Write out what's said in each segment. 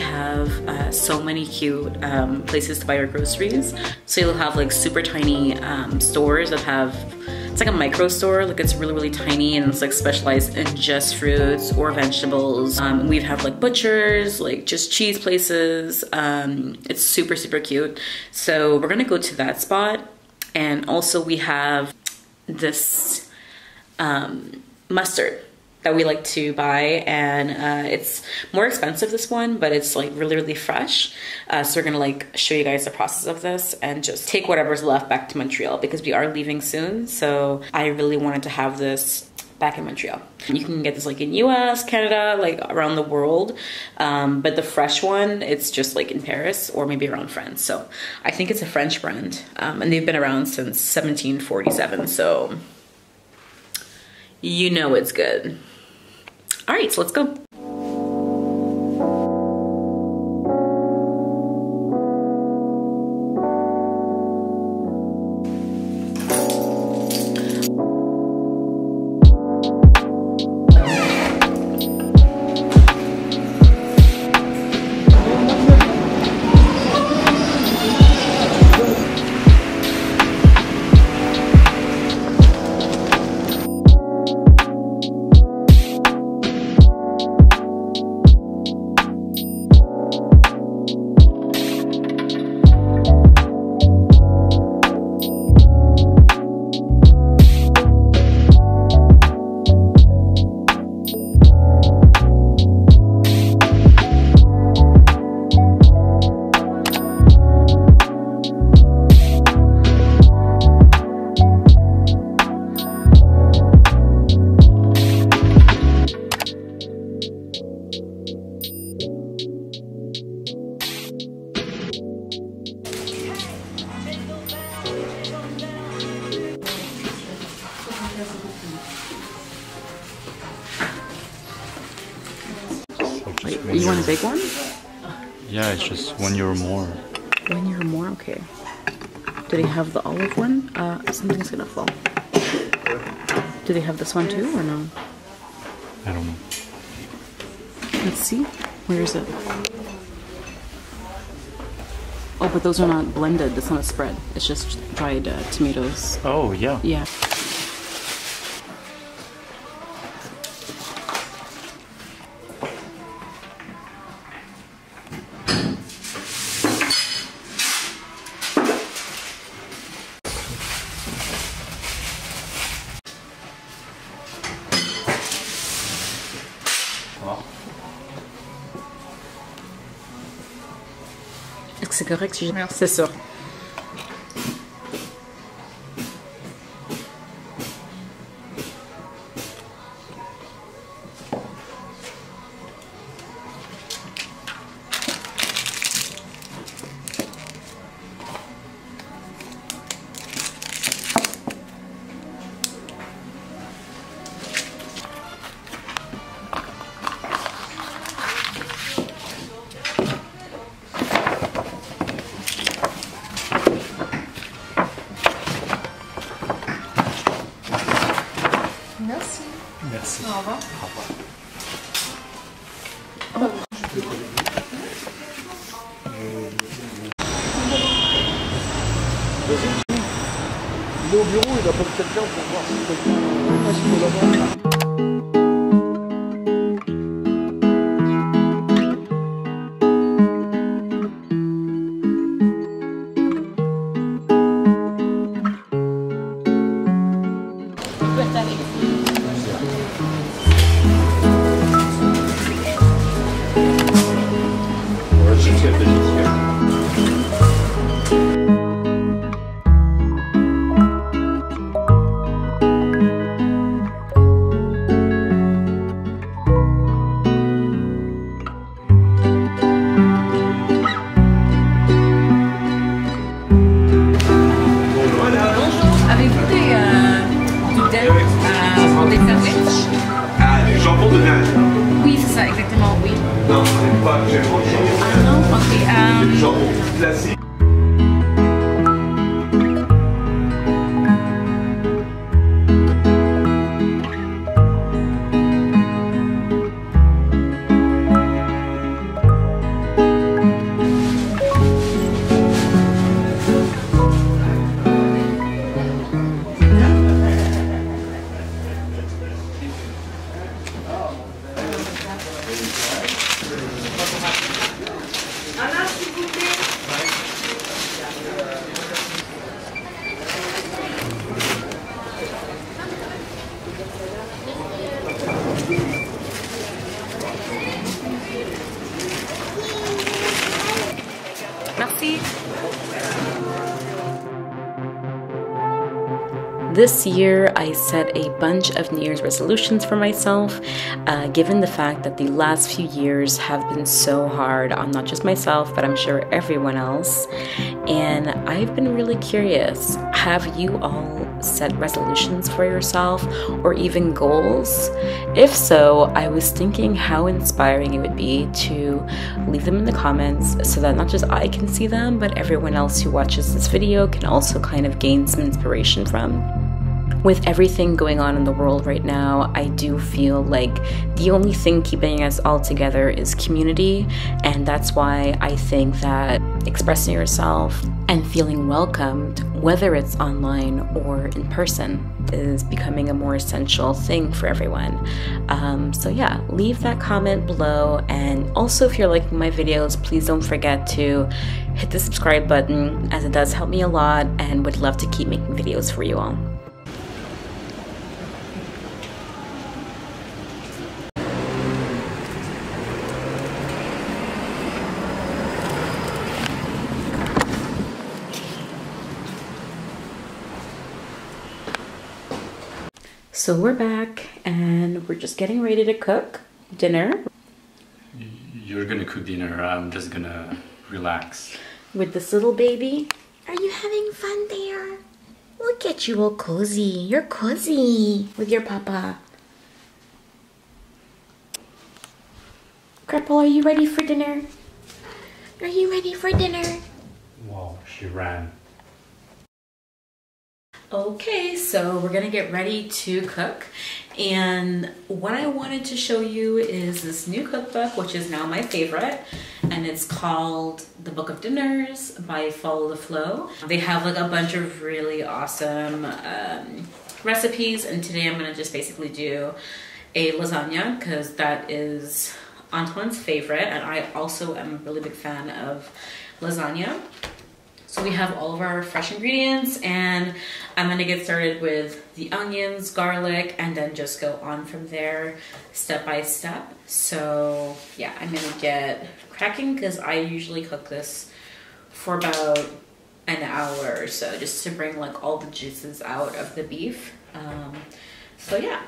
have so many cute places to buy your groceries. So you'll have like super tiny stores that have, it's like a micro store, like it's really, really tiny, and it's like specialized in just fruits or vegetables. We have like butchers, like just cheese places. It's super, super cute. So we're gonna go to that spot. And also we have this mustard that we like to buy, and it's more expensive, this one, but it's like really, really fresh. So we're gonna like show you guys the process of this and just take whatever's left back to Montreal because we are leaving soon. So I really wanted to have this back in Montreal. You can get this like in US, Canada, like around the world. But the fresh one, it's just like in Paris or maybe around France. So I think it's a French brand, and they've been around since 1747. So you know it's good. All right, so let's go. You want a big one? Yeah, it's just €1 more. €1 more? Okay. Do they have the olive one? Something's gonna fall. Do they have this one too, or no? I don't know. Let's see. Where is it? Oh, but those are not blended. It's not a spread. It's just dried tomatoes. Oh, yeah. Yeah. Est-ce que c'est correct si je... C'est sûr. Merci. Merci. Au revoir. Au revoir. Il est au bureau, il appelle quelqu'un pour voir si quelqu'un passe là-bas. Classique. See? This year, I set a bunch of New Year's resolutions for myself, given the fact that the last few years have been so hard on not just myself, but I'm sure everyone else. And I've been really curious, have you all set resolutions for yourself or even goals? If so, I was thinking how inspiring it would be to leave them in the comments so that not just I can see them, but everyone else who watches this video can also kind of gain some inspiration from. With everything going on in the world right now, I do feel like the only thing keeping us all together is community, and that's why I think that expressing yourself and feeling welcomed, whether it's online or in person, is becoming a more essential thing for everyone. So yeah, leave that comment below, and also if you're liking my videos, please don't forget to hit the subscribe button, as it does help me a lot, and would love to keep making videos for you all. So we're back and we're just getting ready to cook dinner. You're gonna cook dinner, I'm just gonna relax. With this little baby. Are you having fun there? Look at you all cozy. You're cozy with your papa. Grapple, are you ready for dinner? Are you ready for dinner? Wow, she ran. Okay, so we're gonna get ready to cook, and what I wanted to show you is this new cookbook, which is now my favorite, and it's called The Book of Dinners by Follow the Flow. They have like a bunch of really awesome recipes, and today I'm gonna just basically do a lasagna because that is Antoine's favorite, and I also am a really big fan of lasagna. So we have all of our fresh ingredients, and I'm gonna get started with the onions, garlic, and then just go on from there step by step. So yeah, I'm gonna get cracking because I usually cook this for about an hour or so, just to bring like all the juices out of the beef. So yeah.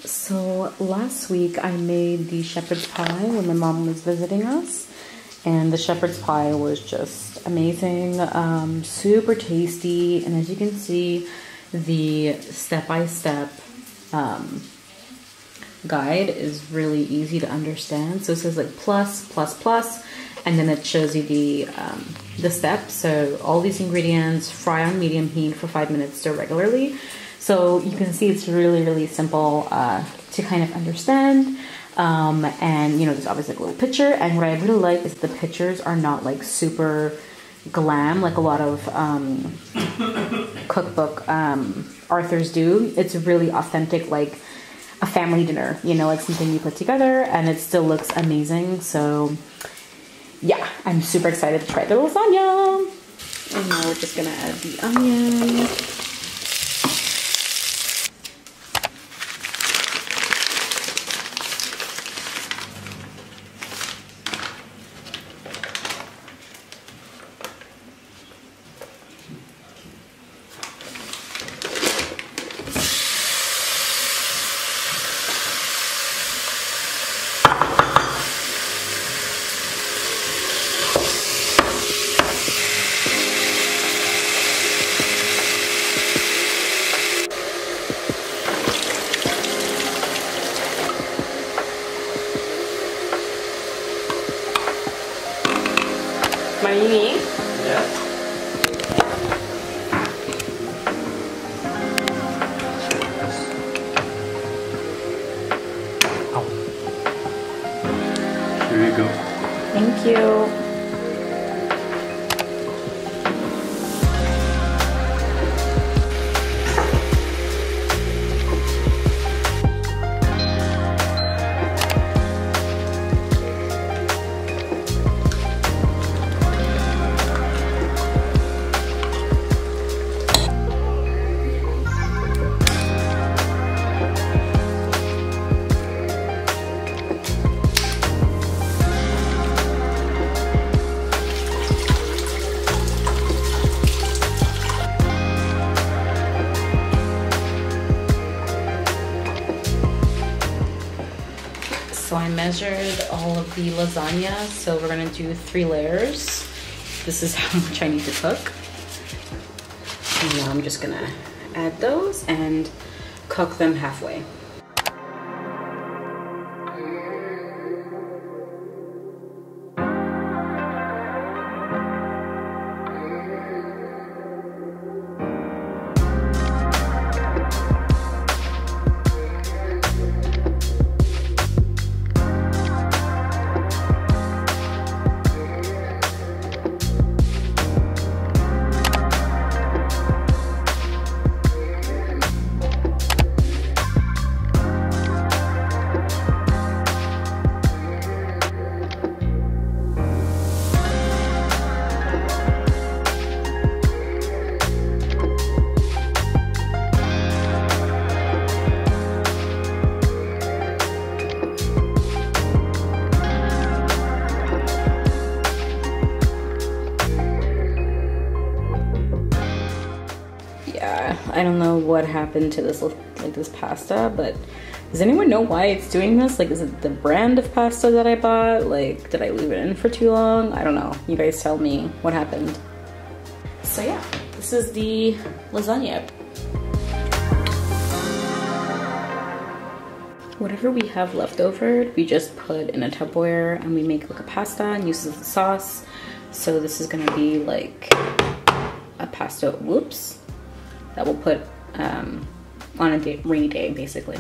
So last week I made the shepherd's pie when my mom was visiting us, and the shepherd's pie was just amazing, super tasty, and as you can see, the step-by-step guide is really easy to understand. So it says like plus, plus, plus, and then it shows you the steps. So all these ingredients, fry on medium heat for 5 minutes, stir regularly. So you can see it's really, really simple to kind of understand. And, you know, there's obviously like a little picture. And what I really like is the pictures are not like super glam like a lot of cookbook authors do. It's really authentic, like a family dinner, you know, like something you put together, and it still looks amazing. So yeah, I'm super excited to try the lasagna. And now we're just gonna add the onion. you. So I measured all of the lasagna, so we're gonna do 3 layers. This is how much I need to cook. And now I'm just gonna add those and cook them halfway. I don't know what happened to this this pasta, but does anyone know why it's doing this? Like, is it the brand of pasta that I bought? Like, did I leave it in for too long? I don't know. You guys tell me what happened. So yeah, this is the lasagna. Whatever we have left over, we just put in a Tupperware and we make like a pasta and use the sauce. So this is gonna be like a pasta, whoops, that we'll put on a rainy day, basically.